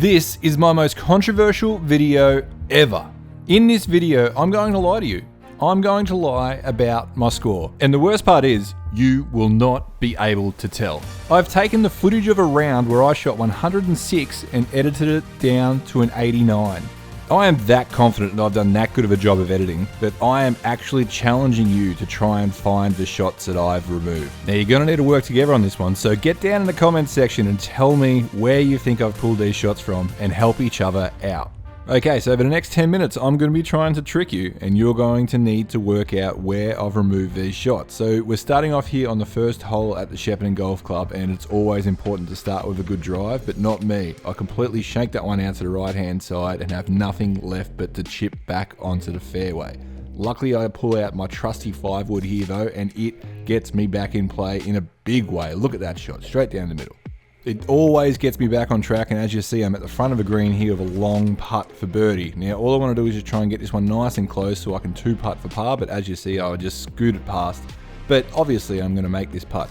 This is my most controversial video ever. In this video, I'm going to lie to you. I'm going to lie about my score. And the worst part is, you will not be able to tell. I've taken the footage of a round where I shot 106 and edited it down to an 89. I am that confident that I've done that good of a job of editing that I am actually challenging you to try and find the shots that I've removed. Now you're going to need to work together on this one, so get down in the comments section and tell me where you think I've pulled these shots from and help each other out. Okay, so over the next 10 minutes, I'm going to be trying to trick you, and you're going to need to work out where I've removed these shots. So we're starting off here on the first hole at the Shepparton Golf Club, and it's always important to start with a good drive, but not me. I completely shanked that one out to the right-hand side and have nothing left but to chip back onto the fairway. Luckily, I pull out my trusty 5-wood here though, and it gets me back in play in a big way. Look at that shot, straight down the middle. It always gets me back on track, and as you see, I'm at the front of a green here with a long putt for birdie. Now, all I want to do is just try and get this one nice and close so I can 2-putt for par, but as you see, I would just scoot it past. But obviously, I'm going to make this putt.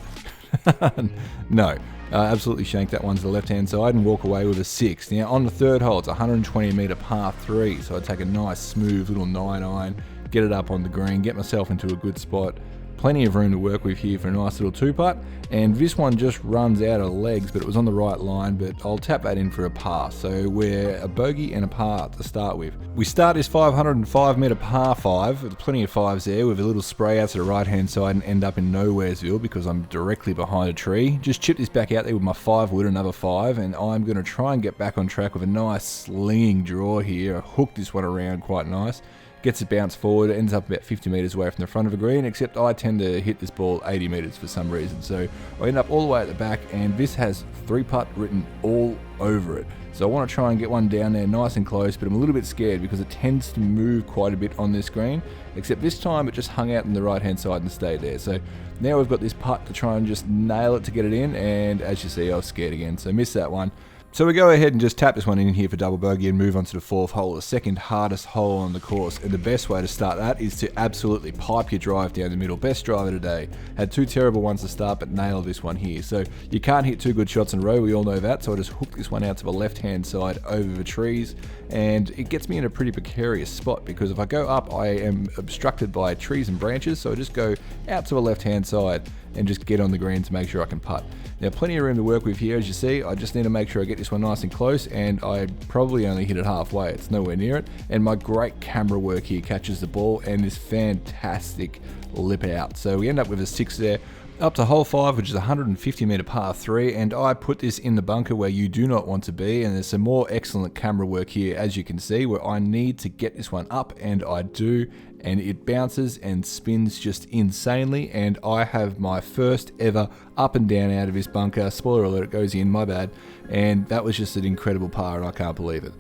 No, absolutely shank that one to the left-hand side and walk away with a 6. Now, on the third hole, it's a 120-metre par 3, so I take a nice, smooth little 9-iron, get it up on the green, get myself into a good spot. Plenty of room to work with here for a nice little 2-putt, and this one just runs out of legs, but it was on the right line, but I'll tap that in for a par. So we're a bogey and a par to start with. We start this 505-metre par 5 with plenty of 5s there with a little spray out to the right hand side and end up in Nowheresville because I'm directly behind a tree. Just chip this back out there with my 5-wood, another 5, and I'm going to try and get back on track with a nice slinging draw here. I hooked this one around quite nice. Gets it bounced forward, ends up about 50 metres away from the front of a green, except I tend to hit this ball 80 metres for some reason. So I end up all the way at the back, and this has 3-putt written all over it. So I want to try and get one down there nice and close, but I'm a little bit scared because it tends to move quite a bit on this green, except this time it just hung out on the right hand side and stayed there. So now we've got this putt to try and just nail it to get it in, and as you see, I was scared again, so missed that one. So we go ahead and just tap this one in here for double bogey and move on to the 4th hole, the second hardest hole on the course. And the best way to start that is to absolutely pipe your drive down the middle. Best drive of the day. Had 2 terrible ones to start, but nailed this one here. So you can't hit 2 good shots in a row, we all know that. So I just hooked this one out to the left-hand side over the trees. And it gets me in a pretty precarious spot because if I go up, I am obstructed by trees and branches. So I just go out to the left-hand side and just get on the green to make sure I can putt. Now, plenty of room to work with here, as you see. I just need to make sure I get this one nice and close, and I probably only hit it halfway. It's nowhere near it. And my great camera work here catches the ball and this fantastic lip out. So we end up with a 6 there. Up to hole 5, which is a 150-metre par 3, and I put this in the bunker where you do not want to be, and there's some more excellent camera work here, as you can see, where I need to get this one up, and I do, and it bounces and spins just insanely, and I have my first ever up and down out of this bunker. Spoiler alert, it goes in, my bad, and that was just an incredible par, and I can't believe it.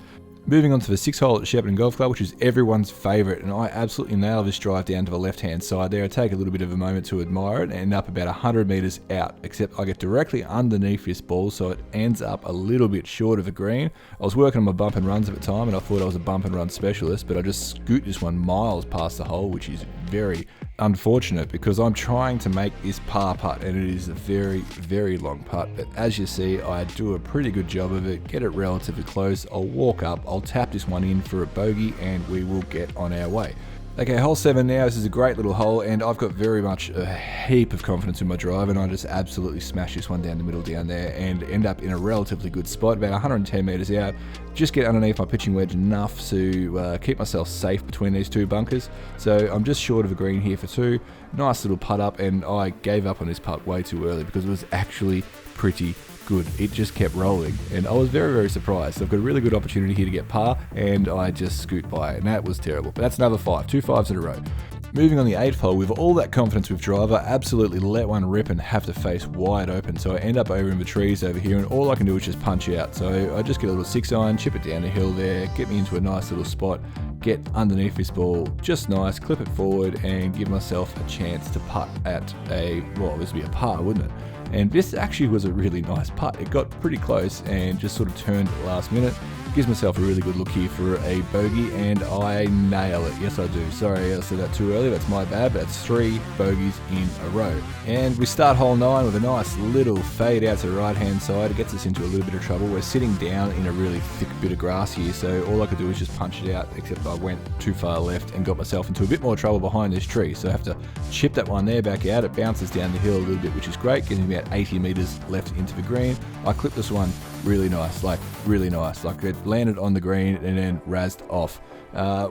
Moving on to the 6th hole at the Shepparton Golf Club, which is everyone's favourite, and I absolutely nail this drive down to the left-hand side there. I take a little bit of a moment to admire it and end up about 100 metres out, except I get directly underneath this ball, so it ends up a little bit short of the green. I was working on my bump and runs at the time, and I thought I was a bump and run specialist, but I just scoot this one miles past the hole, which is very unfortunate because I'm trying to make this par putt, and it is a very, very long putt. But as you see, I do a pretty good job of it, get it relatively close. I'll walk up, I'll tap this one in for a bogey, and we will get on our way. Okay, hole 7 now. This is a great little hole, and I've got very much a heap of confidence in my drive, and I just absolutely smash this one down the middle down there and end up in a relatively good spot, about 110 metres out. Just get underneath my pitching wedge enough to keep myself safe between these 2 bunkers. So I'm just short of a green here for 2. Nice little putt up, and I gave up on this putt way too early because it was actually pretty good. It just kept rolling, and I was very, very surprised. I've got a really good opportunity here to get par, and I just scoot by, and that was terrible. But that's another 5, 2 5s in a row. Moving on the 8th hole, with all that confidence with driver, absolutely let one rip and have to face wide open. So I end up over in the trees over here, and all I can do is just punch out. So I just get a little 6-iron, chip it down the hill there, get me into a nice little spot, get underneath this ball just nice, clip it forward, and give myself a chance to putt at well, this would be a par, wouldn't it? And this actually was a really nice putt. It got pretty close and just sort of turned at the last minute. Gives myself a really good look here for a bogey, and I nail it. Yes, I do. Sorry, I said that too early. That's my bad, but that's 3 bogeys in a row. And we start hole 9 with a nice little fade out to the right-hand side. It gets us into a little bit of trouble. We're sitting down in a really thick bit of grass here, so all I could do is just punch it out, except I went too far left and got myself into a bit more trouble behind this tree. So I have to chip that one there back out. It bounces down the hill a little bit, which is great, getting about 80 meters left into the green. I clipped this one really nice, like it landed on the green and then razzed off,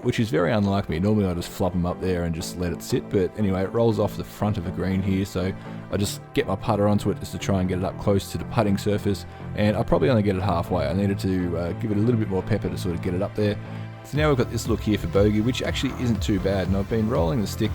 which is very unlike me. Normally I just flop them up there and just let it sit, but anyway, it rolls off the front of the green here, so I just get my putter onto it just to try and get it up close to the putting surface, and I probably only get it halfway. I needed to give it a little bit more pepper to sort of get it up there. So now we've got this look here for bogey, which actually isn't too bad, and I've been rolling the stick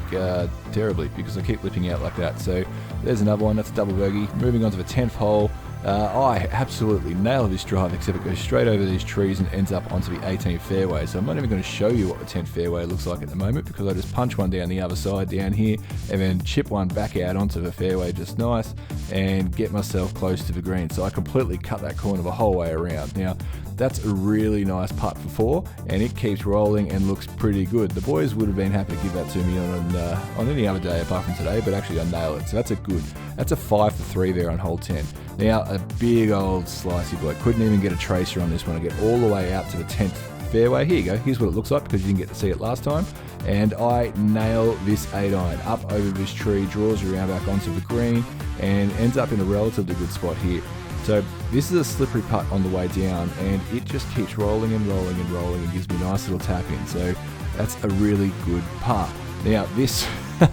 terribly because I keep lipping out like that. So there's another one, that's a double bogey. Moving on to the 10th hole. I absolutely nail this drive, except it goes straight over these trees and ends up onto the 18th fairway. So I'm not even going to show you what the 10th fairway looks like at the moment, because I just punch one down the other side down here and then chip one back out onto the fairway just nice and get myself close to the green. So I completely cut that corner the whole way around. Now, that's a really nice putt for 4, and it keeps rolling and looks pretty good. The boys would have been happy to give that to me on any other day apart from today, but actually I nailed it. So that's a 5 for 3 there on hole 10. Now, a big old slicey boy. Couldn't even get a tracer on this one. I get all the way out to the 10th fairway. Here you go. Here's what it looks like, because you didn't get to see it last time. And I nail this 8-iron up over this tree, draws around back onto the green, and ends up in a relatively good spot here. So this is a slippery putt on the way down, and it just keeps rolling and rolling and rolling and gives me a nice little tap in. So that's a really good putt. Now this,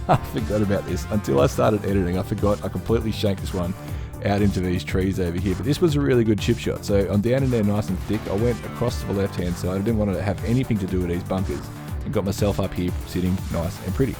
I forgot about this. Until I started editing, I forgot. I completely shanked this one out into these trees over here. But this was a really good chip shot. So I'm down in there nice and thick. I went across to the left-hand side. I didn't want to have anything to do with these bunkers, and got myself up here sitting nice and pretty.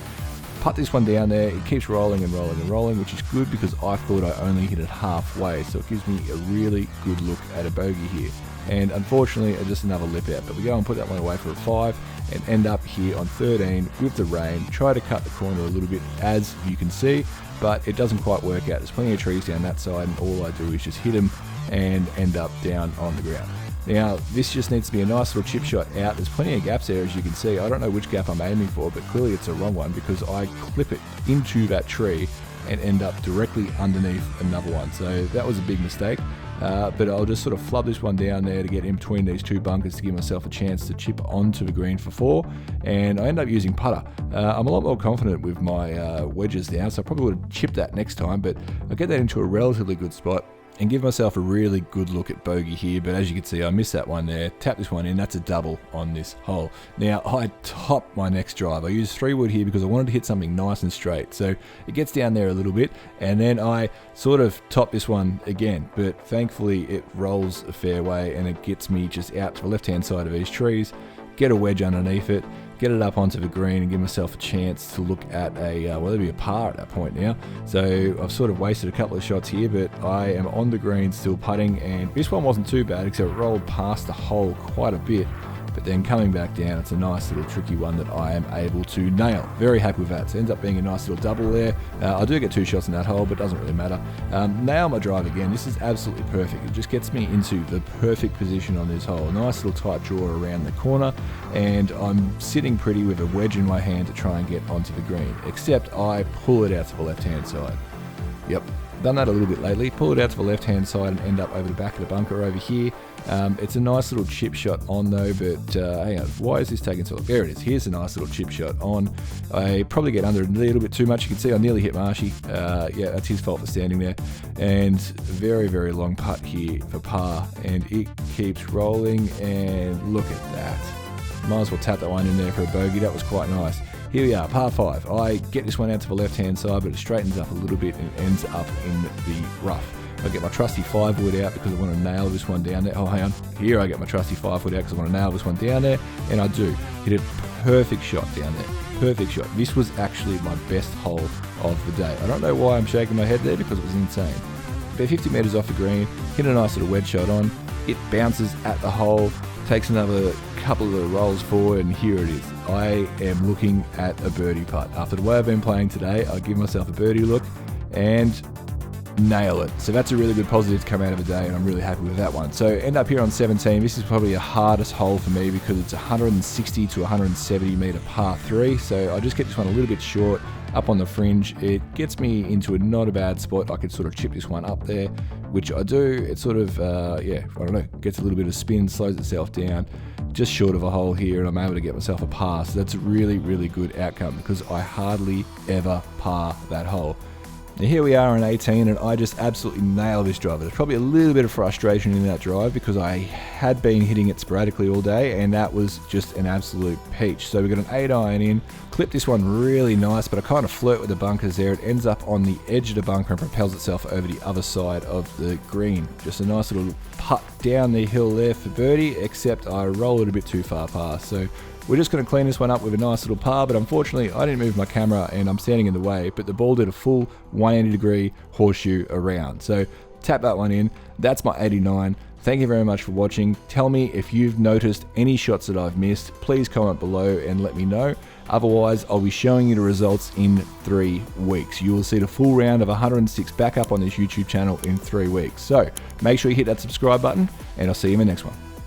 Putt this one down there. It keeps rolling and rolling and rolling, which is good because I thought I only hit it halfway, so it gives me a really good look at a bogey here. And unfortunately, just another lip out, but we go and put that one away for a 5 and end up here on 13 with the rain. Try to cut the corner a little bit, as you can see, but it doesn't quite work out. There's plenty of trees down that side, and all I do is just hit them and end up down on the ground. Now, this just needs to be a nice little chip shot out. There's plenty of gaps there, as you can see. I don't know which gap I'm aiming for, but clearly it's a wrong one, because I clip it into that tree and end up directly underneath another one. So that was a big mistake. But I'll just sort of flub this one down there to get in between these two bunkers to give myself a chance to chip onto the green for 4. And I end up using putter. I'm a lot more confident with my wedges down, so I probably would have chipped that next time, but I'll get that into a relatively good spot and give myself a really good look at bogey here. But as you can see, I missed that one there. Tap this one in. That's a double on this hole. Now, I top my next drive. I used 3-wood here because I wanted to hit something nice and straight. So it gets down there a little bit, and then I sort of top this one again. But thankfully, it rolls a fairway, and it gets me just out to the left-hand side of these trees, get a wedge underneath it, get it up onto the green, and give myself a chance to look at well, there'd be a par at that point now. So I've sort of wasted a couple of shots here, but I am on the green still putting, and this one wasn't too bad, except it rolled past the hole quite a bit. But then coming back down, it's a nice little tricky one that I am able to nail. Very happy with that. So it ends up being a nice little double there. I do get 2 shots in that hole, but it doesn't really matter. Nail my drive again. This is absolutely perfect. It just gets me into the perfect position on this hole. Nice little tight draw around the corner, and I'm sitting pretty with a wedge in my hand to try and get onto the green. Except I pull it out to the left-hand side. Yep. Done that a little bit lately. Pull it out to the left-hand side and end up over the back of the bunker over here. It's a nice little chip shot on though, but hang on, why is this taking so long? There it is. Here's a nice little chip shot on. I probably get under it a little bit too much. You can see I nearly hit Marshy. Yeah, that's his fault for standing there. And very, very long putt here for par, and it keeps rolling, and look at that. Might as well tap that one in there for a bogey. That was quite nice. Here we are, par 5. I get this one out to the left-hand side, but it straightens up a little bit and ends up in the rough. I get my trusty 5-wood out because I want to nail this one down there. Oh, hang on. Here I get my trusty 5-wood out because I want to nail this one down there, and I do. Hit a perfect shot down there. Perfect shot. This was actually my best hole of the day. I don't know why I'm shaking my head there, because it was insane. About 50 metres off the green, hit a nice little wedge shot on. It bounces at the hole, takes another couple of rolls forward, and here it is. I am looking at a birdie putt. After the way I've been playing today, I give myself a birdie look, and nail it. So that's a really good positive to come out of the day, and I'm really happy with that one. So end up here on 17. This is probably the hardest hole for me because it's 160 to 170 meter par 3. So I just get this one a little bit short up on the fringe. It gets me into a not a bad spot. I could sort of chip this one up there, which I do. It sort of, I don't know, gets a little bit of spin, slows itself down, just short of a hole here, and I'm able to get myself a par. So that's a really, really good outcome because I hardly ever par that hole. Now here we are on 18, and I just absolutely nail this drive. There's probably a little bit of frustration in that drive because I had been hitting it sporadically all day, and that was just an absolute peach. So we got an 8 iron in, clip this one really nice, but I kind of flirt with the bunkers there. It ends up on the edge of the bunker and propels itself over the other side of the green. Just a nice little putt down the hill there for birdie, except I roll it a bit too far past. So we're just going to clean this one up with a nice little par, but unfortunately I didn't move my camera and I'm standing in the way, but the ball did a full 180-degree horseshoe around. So tap that one in. That's my 89. Thank you very much for watching. Tell me if you've noticed any shots that I've missed. Please comment below and let me know. Otherwise, I'll be showing you the results in 3 weeks. You will see the full round of 106 back up on this YouTube channel in 3 weeks. So make sure you hit that subscribe button, and I'll see you in the next one.